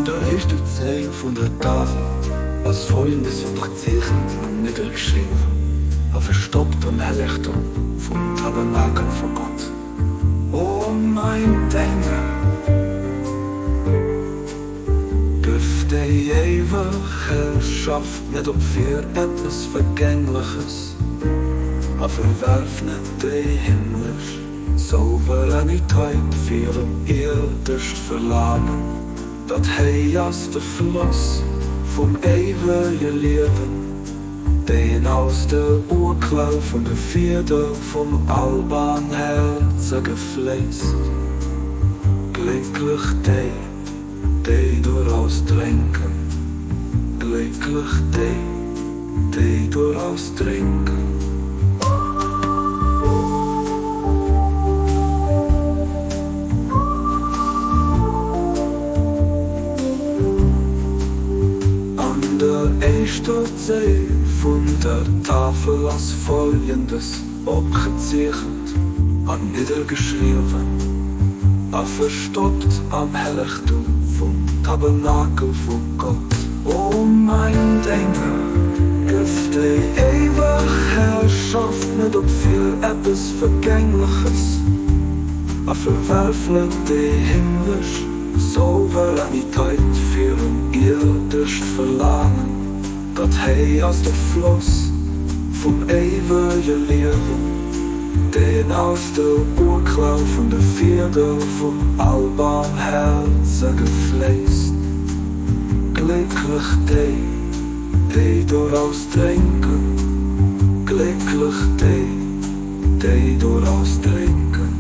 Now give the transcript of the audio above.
Der erste Teil von der Tafel als folgendes Verzeichnis niedergeschrieben. Er verstoppt und Erleuchtung vom Tabernakel von Gott. O mein Engel, dürfte ewige Herrschaft nicht op für etwas Vergängliches, aber verwerf nicht die himmlisch Souveränität für ein irdisch Verlangen, dat hij als de Fluss vom ewigen Leben, den aus der Urklau von der Vierde vom Albanherzen gefläßt. Glücklich die daraus trinken, glücklich die daraus trinken. Erste Zeil von der Tafel als folgendes abgezeichnet, an niedergeschrieben, verstoppt am Heiligtum vom Tabernakel von Gott. O mein Engel, gib die ewige Herrschaft nicht op für etwas Vergängliches, verwerf nicht die himmlisch Souveränität für ein irdisch Verlangen, dat hij als de Fluss vom ewigen Leben, den aus der Urklau von der Vierde vom Albanherzen gefläßt. Glücklich die daraus trinken, glücklich die daraus trinken.